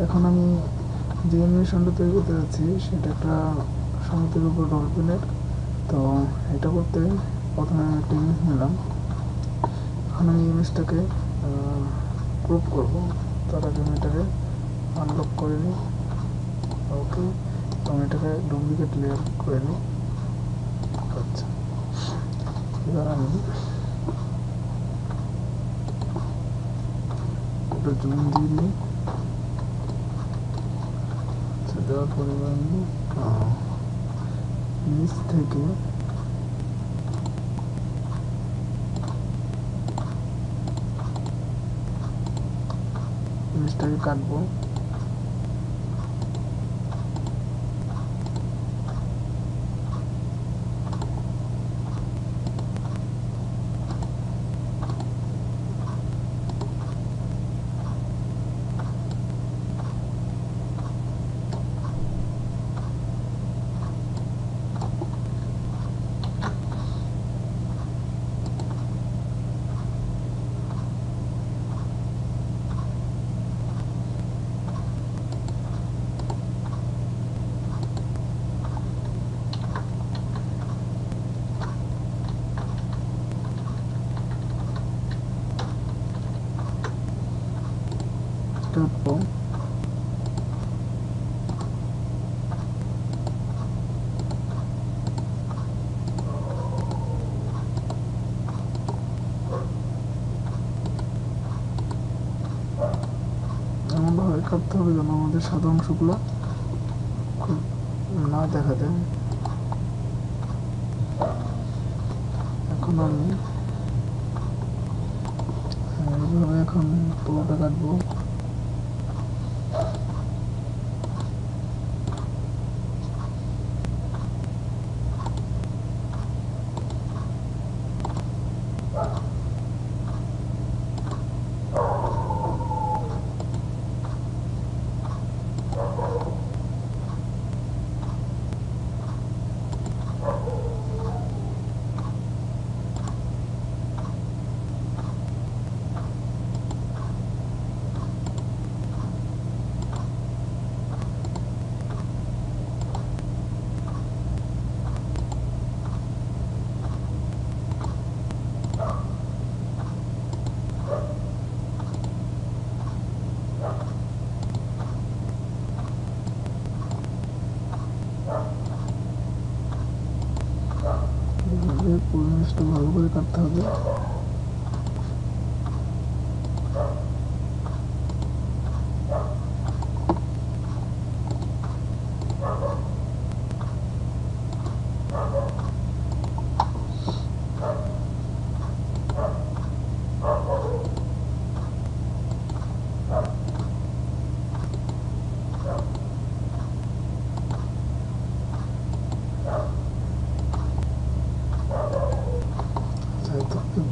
এখন আমি যে অ্যানিমেশনটা তৈরি করতে যাচ্ছি সেটা একটা সমুদ্রের উপর ডলফিনের। তো এটা করতে প্রথমে আমি একটা ইমেজ নিলাম। এখন আমি ইমেজটাকে ক্রপ করবো। তার আগে আমি এটাকে আনলক করে নিই। ওকে, এবং এটাকে ডুপ্লিকেট লেয়ার করে নিই। আচ্ছা, এবার আমি এটা জুম দিয়ে নিই। আচ্ছা, দেওয়ার পরে আমি নিচ থেকে ইমেজটাকে কাটবো। কাটবো। এমনভাবে কাটতে হবে যেন আমাদের সাদা অংশগুলো খুব না দেখা যায়। এখন আমি এইভাবে এখন পুরোটা কাটবো। পুরো জিনিসটা ভালো করে কাটতে হবে।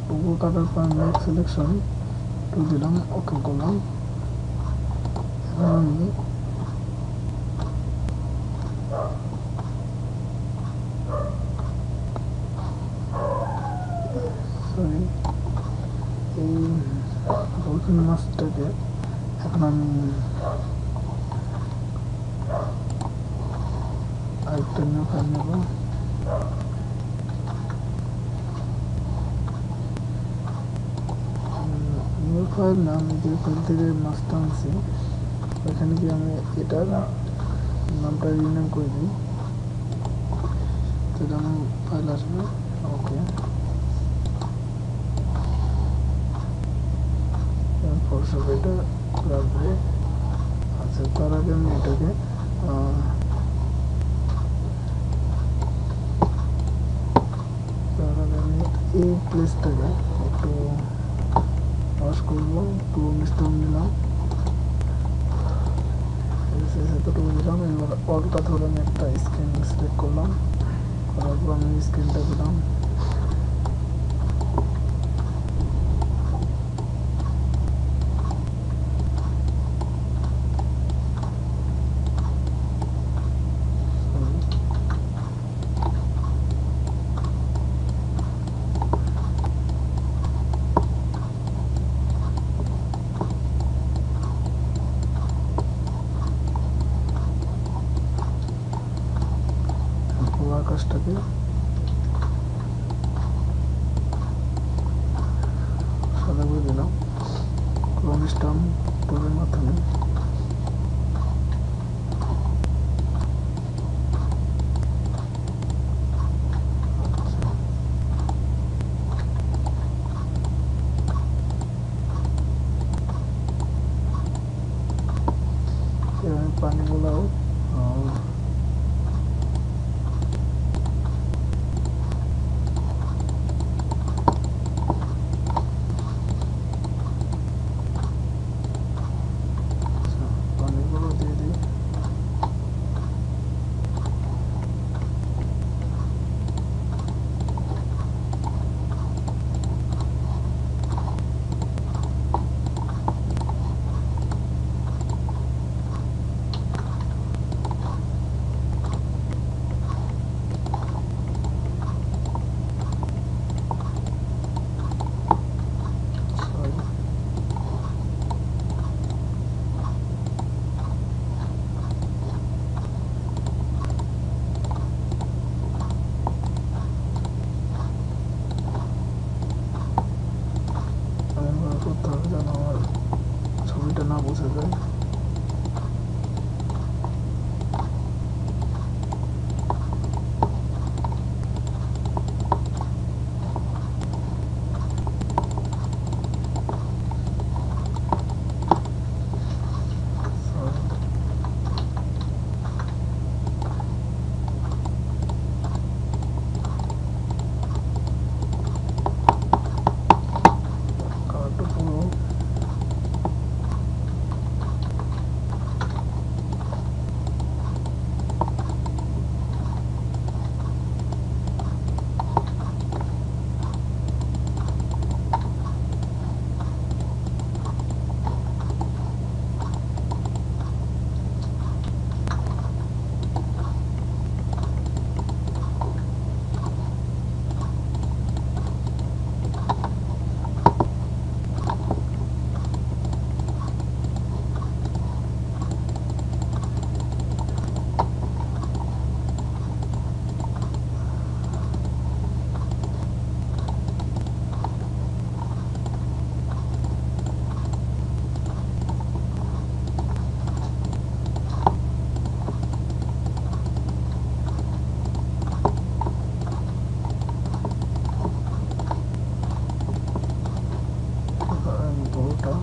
পুরো কাটার পর আমি সিলেকশন টু দিলাম, ওকে করলাম। এখন আমি এই ডলফিন মাছটাকে এখন আমি আরেকটা নিউ ফাইল নেব। নিউ ফাইল না, আমি যে ফাইল থেকে মাছটা আনছি ওইখানে গিয়ে আমি এটার নামটা রিনেম করে দিই, সেটা আমার ফাইল আসবে। ওকে, ফটোশপ এটা রাখবো। আচ্ছা, তার আগে আমি এটাকে এই প্লেসটাকে একটু ওয়াশ করবো। ক্লোন স্টোন নিলাম, এতটুকু দিলাম। এবার অলটা ধরে আমি একটা স্ক্রিন সিলেক্ট করলাম, করার পর আমি স্ক্রিনটা দিলাম। আকাশটাকে সাদা করে দিলাম ক্লোন স্টাম্প টুলের মাধ্যমে। পানিগুলোও পানিগুলো দিয়ে দিই। করতে হবে যেন আমার ছবিটা না বোঝা যায়। কালারটা পুরো পুরোটা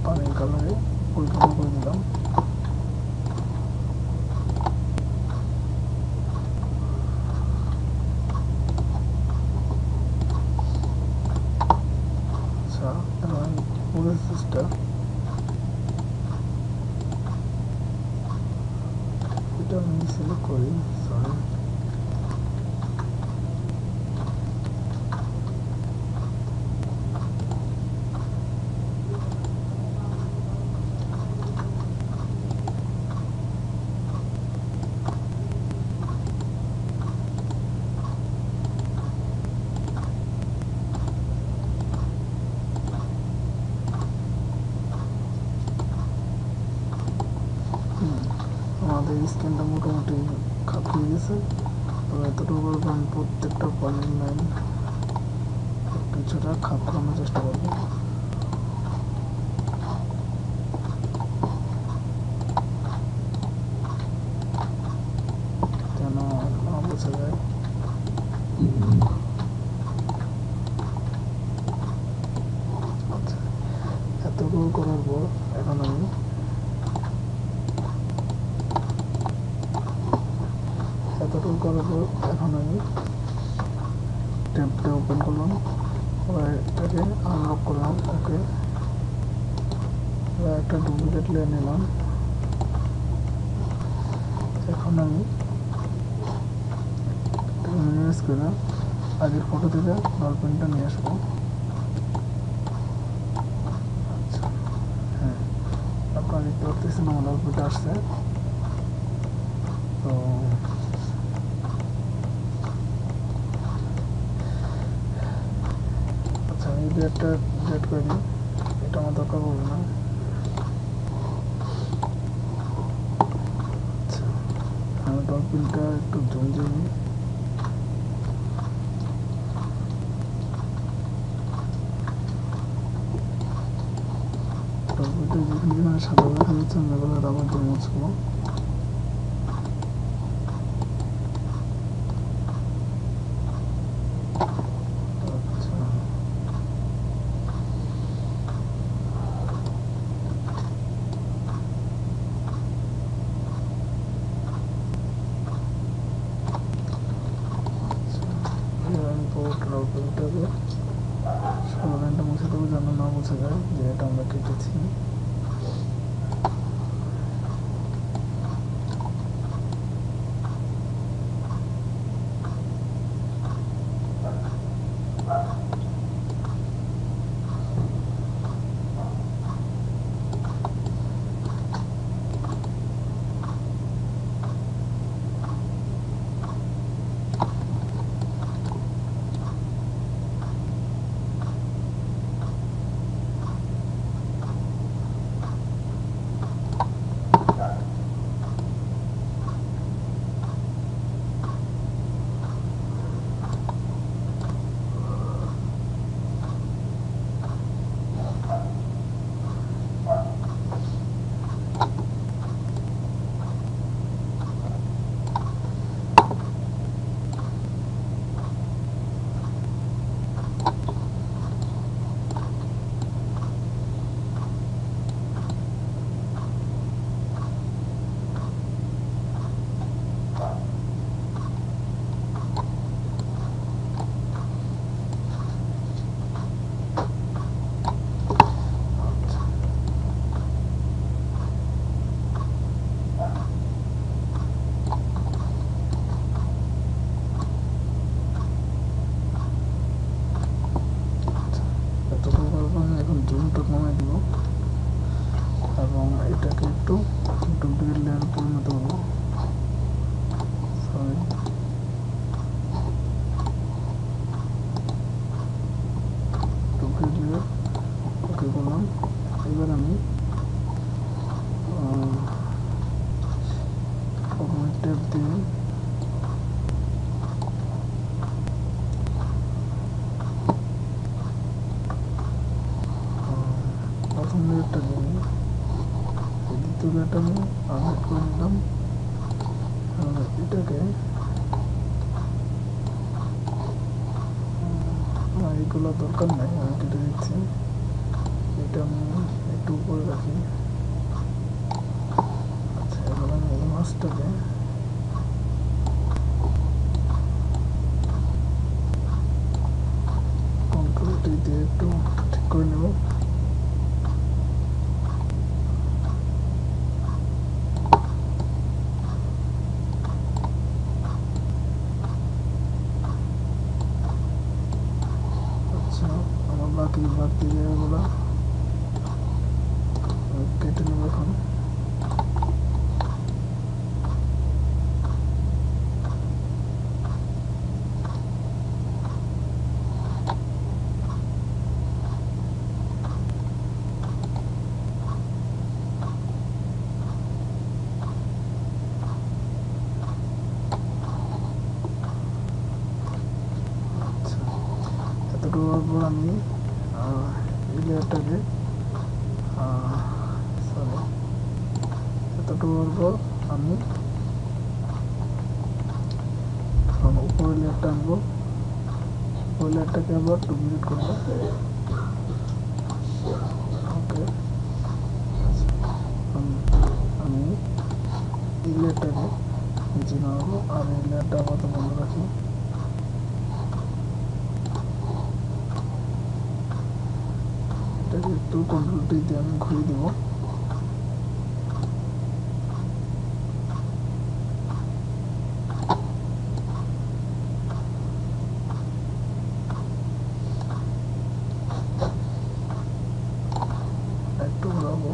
পানির কালারে পরিপূর্ণ করে দিলাম। আচ্ছা, এখন পুরো সিস্টেম এটা আমি সিলেক্ট করি। সরি, আমাদের স্ক্রিনটা মোটামুটি খাপিয়ে গেছে। তো এতটুকু আমি প্রত্যেকটা পানির লাইন কিছুটা খাপ খাওয়ানোর চেষ্টা করবো। যেন না বোঝা যায়। আচ্ছা, এতটুকু করার পর এখন আমি ট্যাবটা ওপেন করলাম, এবার এটাকে আনলক করলাম। ওকে, এবার একটা ডুপ্লিকেট লেয়ার নিলাম। এখন আমি মিনিমাইজ করে আগের ফটো থেকে ডলফিনটা নিয়ে আসবো। আচ্ছা, হ্যাঁ, আপনারা দেখতে পাচ্ছেন আমার ডলফিনটা আসছে। তো আচ্ছা, এই লেয়ারটা ডিলিট করে দিই। এটা আমার দরকার পড়বে না। আচ্ছা, আমি ডলফিনটা একটু জুম দিয়ে নিই। ডলফিনটা যেখানে যেখানে সাদা দেখা যাচ্ছে আমি এগুলো রাবার দিয়ে মুছবো। ডলফিনটাকে সাদা লাইনটা মুছে দেবো যেন না মুছে যায় যে এটা আমরা কেটেছি। এখন জুমটা কমে দিব এবং এটাকে একটু ডুপ্লিকেট লেয়ার পরিণত করবো। সরি, ডুপ্লিকেট লেয়ার ওকে করলাম। এবার আমি ট্যাব দিয়ে প্রথম লেয়ারটা দিয়ে দ্বিতীয় লেয়ারটা আমি আপডেট করে নিলাম। এটাকে এইগুলো দরকার নাই, আমি কেটে দিচ্ছি। এটা আমি একটু উপরে রাখি। আচ্ছা, এবার আমি এই মাছটাকে কন্ট্রোল টি দিয়ে একটু ঠিক করে নেব। আমার বাকি বাড়তি জায়গাগুলো কেটে নেব এখন। এতটুকু পর আমি এই লেয়ারটাকে সরি এতটুকুর পর আমি উপরের লেয়ারটা আনবো। ওই লেয়ারটাকে আবার ডুপ্লিকেট করবো। ওকে, আমি এই লেয়ারটাকে নিচে নামাবো আর এই লেয়ারটা আপাতত বন্ধ রাখি। এটাকে একটু কন্ট্রোল টি দিয়ে আমি ঘুরিয়ে দেব। একটু ঘোরাবো।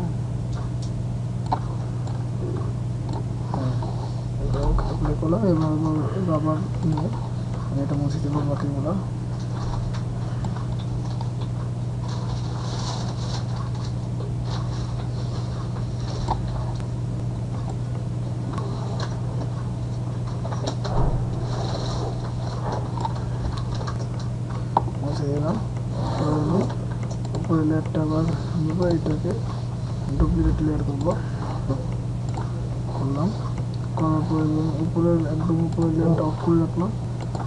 অ্যাপ্লাই করলাম এবং রাবার নিয়ে আমি এটা মুছে দেবো বাকিগুলো। আচ্ছা এলাম, তো আমি উপরে লেয়ারটা আবার নেব, এটাকে ডুপ্লিকেট লেয়ার করবো, করলাম। করার পরে উপরের একদম উপরের লেয়ারটা অফ করে রাখলাম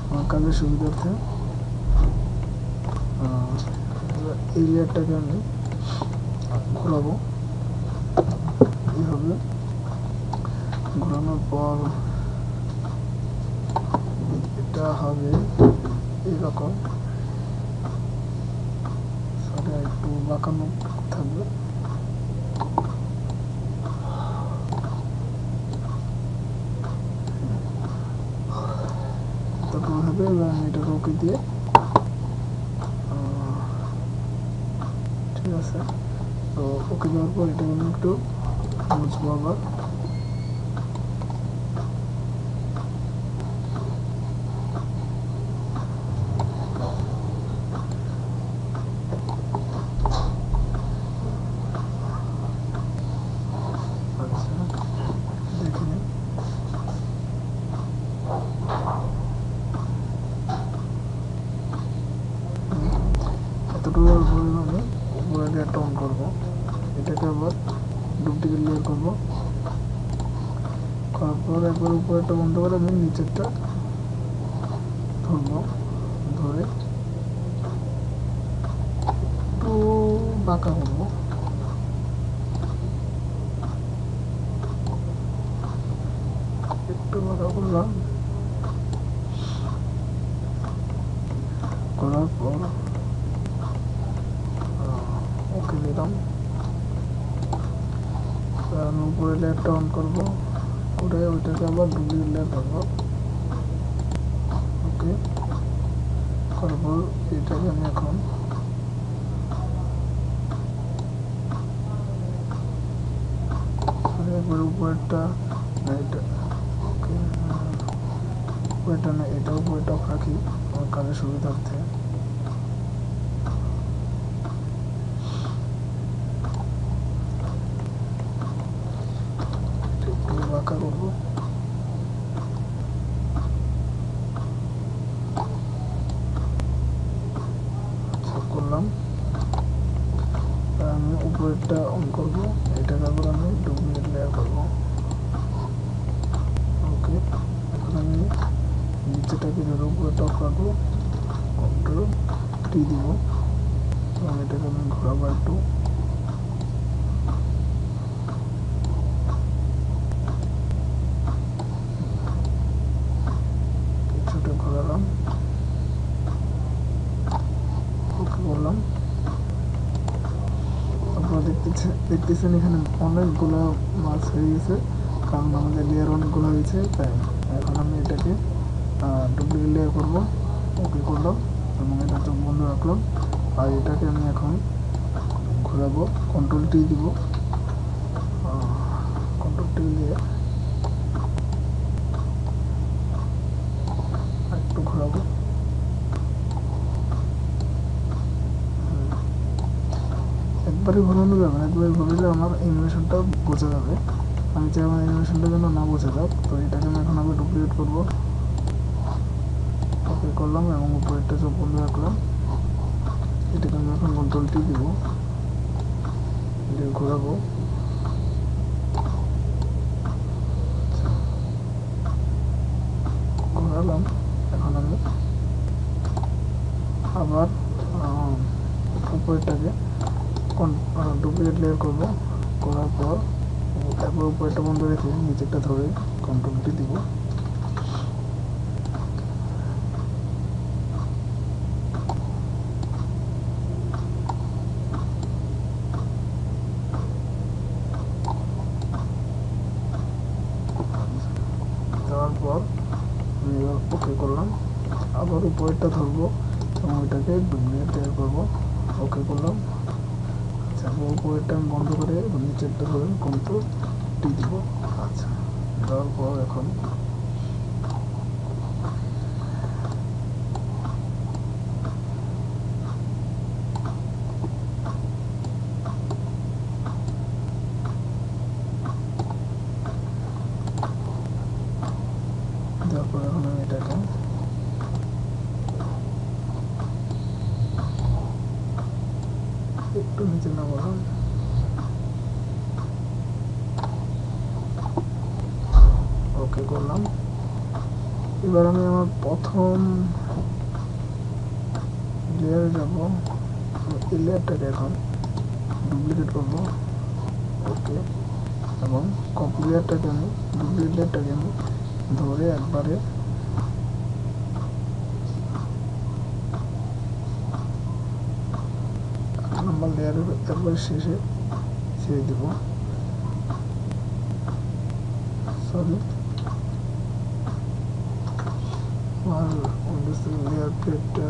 আমার কাজের সুবিধার্থে। এই লেয়ারটাকে আমি ঘোরাবো এইভাবে। ঘোরানোর পর এটা হবে এইরকম, সেটা একটু বাঁকানো থাকবে। তারপর হবে এটাকে ওকে দিয়ে, ঠিক আছে। তো ওকে দেওয়ার পর এটা আমি একটু মুছবো আবার। আচ্ছা দেখে নিন, এতটুকু পরে আমি উপরে লেয়ারটা অন করবো, এটাকে আবার ডুপ্লিকেট লেয়ার করবো। করার পর একবার উপরেরটা বন্ধ করে আমি নিচেরটা ধরবো, ধরে একটু বাঁকা করবো। একটু বাঁকা করলাম, করার পর ওকে দিলাম। আমি উপরে লেয়ারটা অন করবো, করে ওইটাকে আবার ডুপ্লিকেট লেয়ার করবো। ওকে করার পর এটাকে আমি এখন একবার উপরেরটা এটা, ওকে উপরেরটা না, এটা উপরেরটা রাখি আমার কাজের সুবিধার্থে। একটু বাঁকা করবো, করলাম। আমি উপরেরটা অন করবো, এটাকে আবার আমি ডুপ্লিকেট লেয়ার করবো। ওকে এখন আমি নিচেটাকে ধরে উপরেটা অফ রাখবো, কন্ট্রোল টি দিব এবং এটাকে আমি ঘোরাবো একটু। কিছুটা ঘোরালাম, ওকে করলাম। আপনারা দেখতেছেন এখানে অনেকগুলো মাছ হয়ে গেছে, কারণ আমাদের লেয়ার অনেকগুলো হয়েছে। তাই এখন আমি এটাকে ডুপ্লিকেট লেয়ার করবো, ওকে করলাম এবং এটা চোখ বন্ধ রাখলাম। আর এটাকে আমি এখন ঘোরাবো, কন্ট্রোল টি দিব, কন্ট্রোল টি দিয়ে একটু ঘোরাবো। একবারে ঘোরানো যাবে না, একবারে ঘুরলে আমার অ্যানিমেশনটা বোঝা যাবে। আমি চাই আমার অ্যানিমেশনটা যেন না বোঝা যাক, তো এটাকে আমি এখন আবার ডুপ্লিকেট করবো। ওকে করলাম এবং উপরেরটা চোখ বন্ধ রাখলাম। এটাকে আমি এখন কন্ট্রোল টি দিব, দিয়ে ঘোরাবো। ঘোরালাম, এখন আমি আবার উপরেরটাকে ডুপ্লিকেট লেয়ার করবো। করার পর একবার উপরেরটা বন্ধ রেখে নিচেরটা ধরে কন্ট্রোল টি দিব। দেওয়ার পর আমি ওকে করলাম, আবার উপরেরটা ধরবো এবং ওইটাকে ডুপ্লিকেট লেয়ার করবো, ওকে করলাম। আচ্ছা উপরেরটা আমি বন্ধ করে নিচেরটা ধরে কন্ট্রোল টি দিব। আচ্ছা দেওয়ার পর এখন দেওয়ার পর এখন আমি এটাকে একটু নিচে নামালাম, ওকে করলাম। এবার আমি আমার প্রথম লেয়ারে যাব, এই লেয়ারটাকে এখন ডুপ্লিকেট করব, ওকে, এবং কপি লেয়ারটাকে আমি ডুপ্লিকেট লেয়ারটাকে আমি ধরে একবারে নাম্বার লেয়ারের একবারে শেষে ছেড়ে দেব, সরি লেয়ার প্লেটটা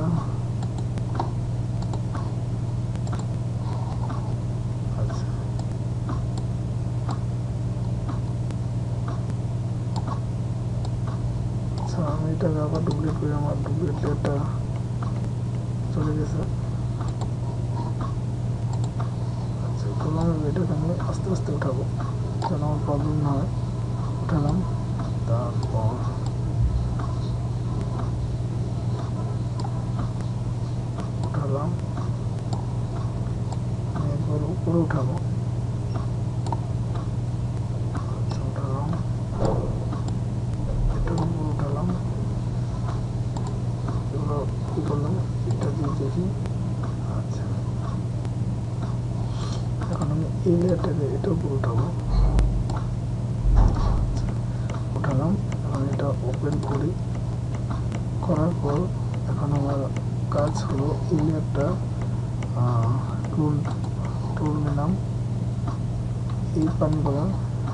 আমি এটাকে আবার ডুপ্লিকেট করে আমার ডুপ্লিকেট লেয়ারটা চলে গেছে। আচ্ছা, করলাম। এটাকে আমি আস্তে আস্তে উঠাবো যেন আমার প্রবলেম না হয়। উঠালাম, তারপর উঠালাম, এরপর উপরে উঠাবো। আচ্ছা, উঠালাম, এটার উপরে উঠালাম, এগুলো কি করলাম, এটা দিয়ে দেখি। আচ্ছা, এখন আমি এই লেয়ারটাকে এটার উপরে উঠাবো, উঠালাম। এখন এটা ওপেন করি, করার পর এখন আমার কাজ হলো এই লেয়ারটা টুল নিলাম। এই পানিগুলো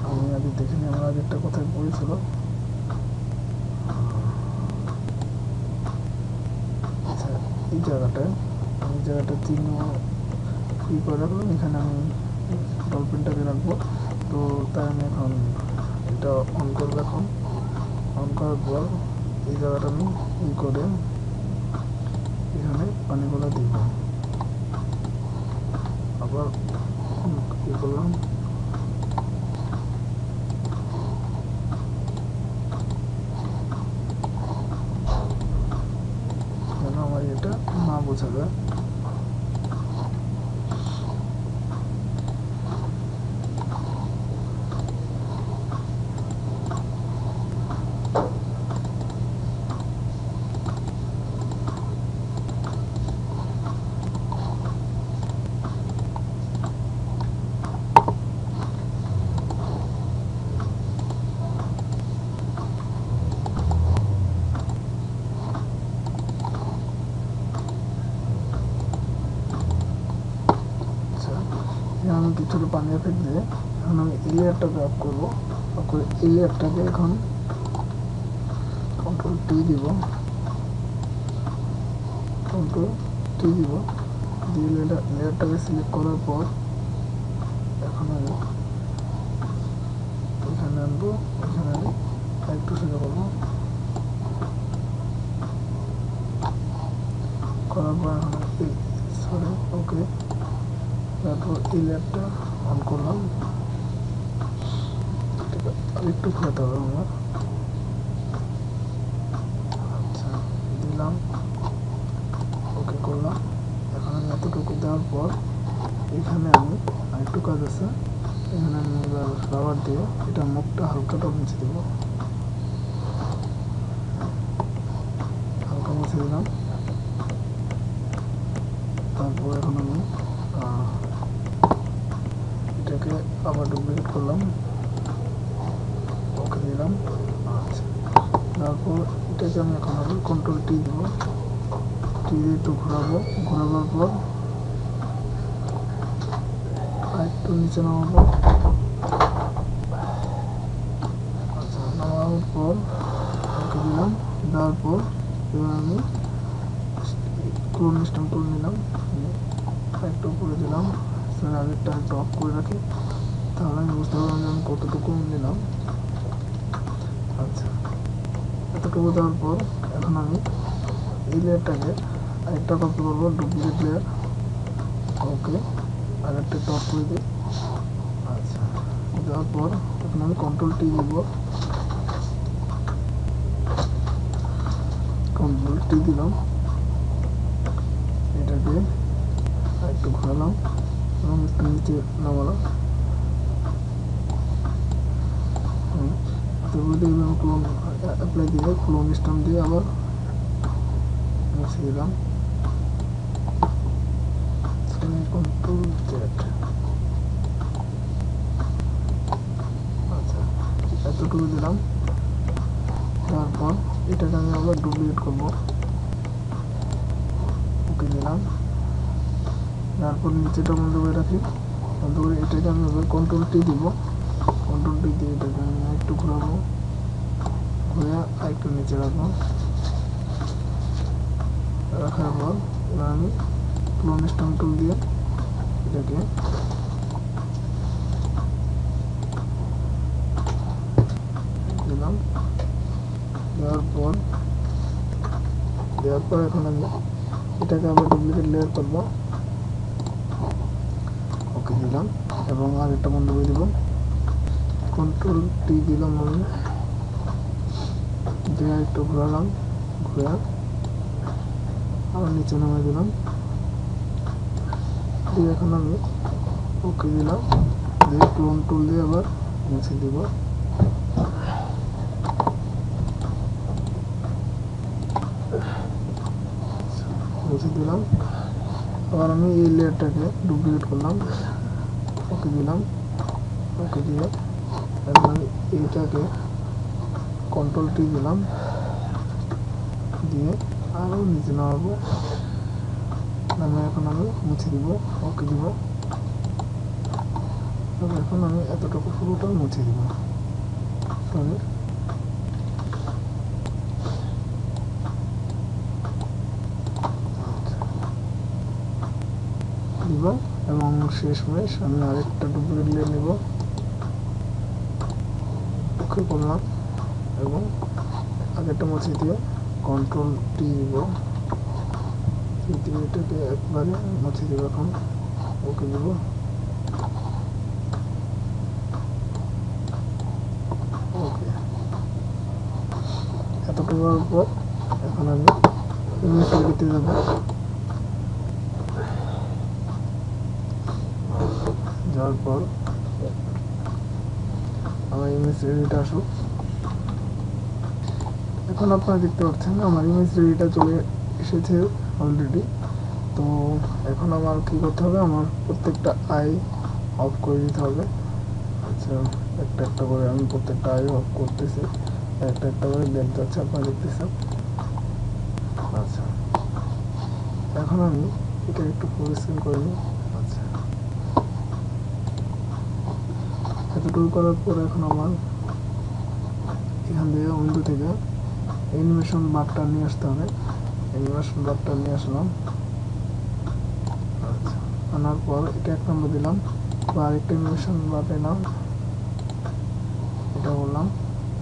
আমি আগে দেখিনি, আমার আগে একটা কোথায় পড়েছিল, আচ্ছা এই জায়গাটায় আমি চিহ্ন ফ্রি করে রাখলাম। এখানে আমি ডলফিনটাকে রাখবো, তো তাই আমি এখন এটা অন করবো। এখন অন করার পর এই জায়গাটা আমি করে এখানে পানিগুলো দিব, আবার করলাম। যেন আমার এটা না বোঝা যায়। আমি কিছুটা পানি এফেক্ট দিয়ে এখন আমি এই লেয়ারটাকে অফ করবো। অফ করে এই লেয়ারটাকে এখন কন্ট্রোল টি দিব, কন্ট্রোল টি দিব, দিয়ে লেয়ারটাকে সিলেক্ট করার পর এখন আমি এখানে আনবো, এখানে আমি একটু সোজা করবো, করার পর এখন সরি ওকে, তারপর এই লেয়ারটা অন করলাম। ঠিক আছে, আর একটু খোলাতে হবে আমার। আচ্ছা, দিলাম, ওকে করলাম। এখন আমি এতটুকু দেওয়ার পর এখানে আমি আরেকটু কাজ আছে, এখানে আমি এবার রাবার দিয়ে এটা মুখটা হালকাটা মুছে দেবো, হালকা মুছে দিলাম। তারপর এখন আমি এটাকে আবার ডুপ্লিকেট করলাম, ওকে দিলাম। আচ্ছা, তারপর এটাকে আমি এখন আবার কন্ট্রোল টি দেব, টি দিয়ে একটু ঘোরাবো, ঘোরাবার পর একটু নিচে নামাবো। আচ্ছা, নামানোর পর ওকে দিলাম, দেওয়ার পর এবার আমি ক্লোন স্ট্যাম্প টুল নিলাম, একটু উপরে দিলাম। আগেরটা একটু অফ করে রাখি, তাহলে আমি বুঝতে পারলাম যে আমি কতটুকু নিলাম। আচ্ছা, এতটুকু দেওয়ার পর এখন আমি এই লেয়ারটাকে আরেকটা কপি করবো, ডুপ্লিকেট লেয়ার, ওকে, আরেকটা একটু অফ করে দিই। আচ্ছা, দেওয়ার পর এখন আমি কন্ট্রোল টি দিব, কন্ট্রোল টি দিলাম, এটাকে একটু ঘোরালাম, নিচে নামালাম, ক্লোন অ্যাপ্লাই দিয়ে ক্লোন স্ট্যাম্প দিয়ে আবার মুছে দিলাম। Control Z. আচ্ছা, এতটুকু দিলাম। তারপর এটাকে আমি আবার ডুপ্লিকেট করবো, ওকে দিলাম। তারপর নিচেটা বন্ধ করে রাখি, বন্ধ করে এটাকে আমি আবার কন্ট্রোল টি দিব, কন্ট্রোল টি দিয়ে এটাকে আমি একটু ঘোরাবো, ঘুরে আরেকটু নিচে রাখবো। রাখার পর এবার আমি ক্লোন স্ট্যাম্প টুল দিয়ে এটাকে দিলাম। দেওয়ার পর এখন আমি এটাকে আবার ডুপ্লিকেট লেয়ার করবো, ওকে দিলাম এবং আরেকটা বন্ধ করে দিব। কন্ট্রোল টি দিলাম আমি, দিয়ে একটু ঘোরালাম, ঘুরে আবার নিচে নামিয়ে দিলাম, দিয়ে এখন আমি ওকে দিলাম, দিয়ে ক্লোন টুল দিয়ে আবার মুছে দিব। মুছে দিলাম। আবার আমি এই লেয়ারটাকে ডুপ্লিকেট করলাম, ওকে দিলাম, ওকে দিয়ে এখন আমি এইটাকে কন্ট্রোল টি দিলাম, দিয়ে আরও নিচে নামাবো, নামে এখন আমি মুছে দিব, ওকে দিব। এখন আমি এতটুকু পুরোটা মুছে দিব। দিব এবং শেষমেশ আমি আরেকটা ডুপ্লিকেট লেয়ার নেব, ওকে করলাম এবং আগেরটা মুছে দিয়ে কন্ট্রোল টি দিব, এটাকে একবারে মুছে দিব, এখন ওকে দিব। ওকে, এতটুকু হওয়ার পর এখন আমি ইমেজ দিতে যাব। যাওয়ার পর আমার ইমেজ রেডিটা আসুক। এখন আপনারা দেখতে পাচ্ছেন আমার ইমেজ রেডিটা চলে এসেছে অলরেডি। তো এখন আমার কি করতে হবে, আমার প্রত্যেকটা আই অফ করে দিতে হবে। আচ্ছা, একটা একটা করে আমি প্রত্যেকটা আই অফ করতেছি, একটা একটা করে ব্যাক যাচ্ছে, আপনারা দেখতেছেন। আচ্ছা, এখন আমি এটা একটু ফুল স্ক্রিন করে নিই। আচ্ছা, এতটুকু করার পর এখন আমার এখান থেকে উইন্ডো থেকে অ্যানিমেশন বারটা নিয়ে আসতে হবে, অ্যানিমেশন বারটা নিয়ে আসলাম। আচ্ছা, আনার পর এটা 1 নম্বর দিলাম, বা আরেকটা অ্যানিমেশন বার নিলাম, এটা বললাম,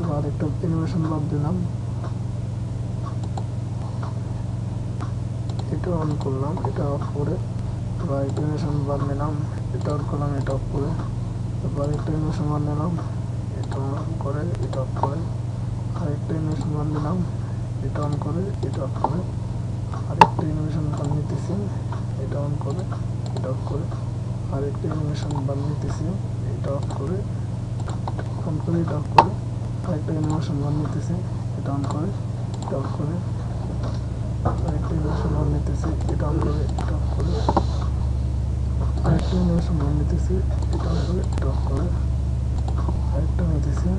বা আরেকটা অ্যানিমেশন বার দিলাম, এটা অন করলাম, এটা অফ করে, বা একটা অ্যানিমেশন বার নিলাম, এটা অন করলাম, এটা অফ করে, এবার একটা অ্যানিমেশন বার নিলাম, এটা অন করে, এটা অফ করে, আরেকটা অ্যানিমেশন বার নিলাম, এটা অন করে, এটা অফ করে, আরেকটা অ্যানিমেশন বার নিতেছি, এটা অন করে, এটা অফ করে, আরেকটা অ্যানিমেশন বার নিতেছি, এটা অফ করে, অন করে, এটা অফ করে, আরেকটা অ্যানিমেশন বার নিতেছি, এটা অন করে, এটা অফ করে, আরেকটা অ্যানিমেশন বার নিতেছি, এটা অন করে, এটা অফ করে, আরেকটা অ্যানিমেশন বার নিতেছি, এটা অন করে, এটা অফ করে, আরেকটা নিতেছি,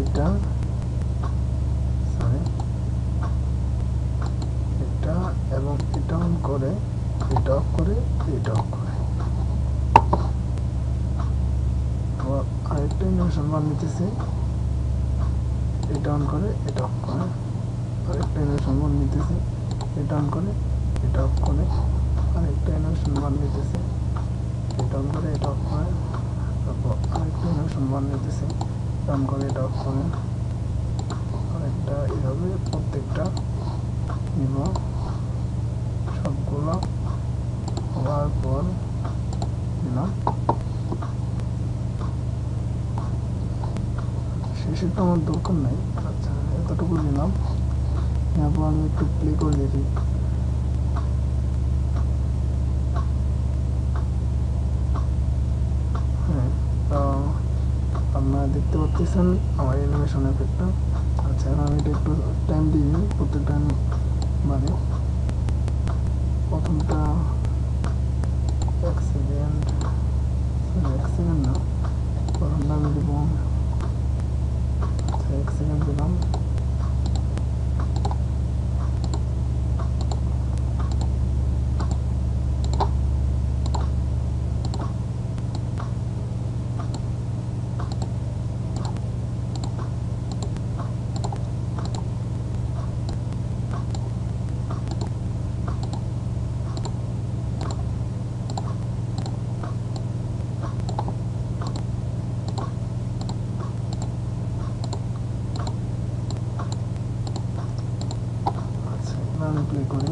এটা সরি এটা এবং এটা অন করে, এটা অফ করে, এটা অফ করে, আবার আরেকটা অ্যানিমেশন বার নিতেছি, এটা অন করে, এটা অফ করে, আরেকটা অ্যানিমেশন বার নিতেছি, এটা অন করে, এটা অফ করে, আরেকটা অ্যানিমেশন বার নিতেছি, এটা অন করে, এটা অফ করে, তারপর আরেকটা অ্যানিমেশন বার নিতেছি, এটা অন করে, এটা অফ করে, আরেকটা এইভাবে প্রত্যেকটা নিব, সবগুলো হওয়ার পর দিলাম। শেষেরটা আমার দরকার নাই। আচ্ছা, এতটুকু দিলাম। এরপর আমি একটু প্লে করে দেখি। হ্যাঁ, তো আপনারা দেখতে পাচ্ছেন আমার অ্যানিমেশন এফেক্টটা। আচ্ছা, এখন আমি এটা একটু টাইম দিই প্রত্যেকটা মানে প্রথমটা 1 সেকেন্ড, সরি 1 সেকেন্ড না, প্রথমটা আমি দেবো 1 সেকেন্ড দিলাম। আচ্ছা, এবার আমি প্লে করি।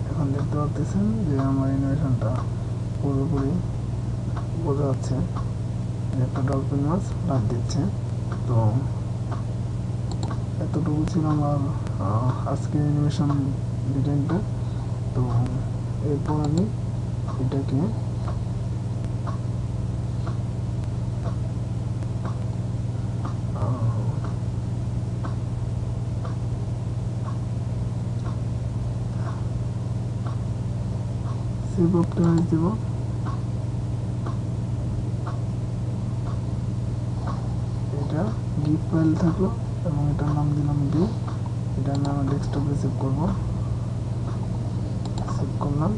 এখন দেখতে পাচ্ছেন যে আমার অ্যানিমেশনটা পুরোপুরি বোঝা যাচ্ছে যে একটা ডলফিন মাছ লাফ দিচ্ছে। তো এতটুকু ছিল আমার আজকের অ্যানিমেশন ডিজাইনটা। তো এরপর আমি এটাকে সেভ অপটিমাইজ দেব। এটা গিফ ফাইল থাকলো এবং এটার নাম দিলাম গিফ। এটা আমি আমার ডেস্কটপে সেভ করব। সেভ করলাম,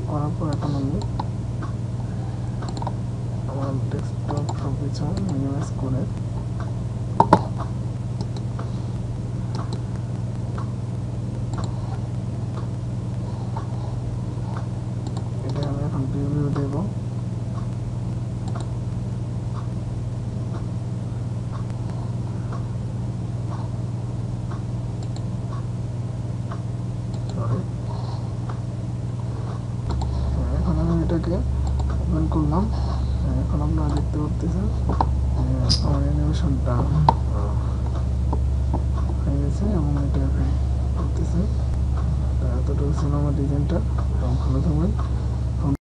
করার পর এখন আমি আমার ডেস্কটপ সব কিছু মিনিমাইজ করে এটা আমি এখন প্রিভিউ দেব। এখন আমি এটাকে ওপেন করলাম। এখন আপনারা দেখতে পাচ্ছেন আমার অ্যানিমেশনটা হয়ে গেছে এবং এটা করতেছে। এতটুকু ছিল আমার ডিজাইনটা। ভালো থাকবেন।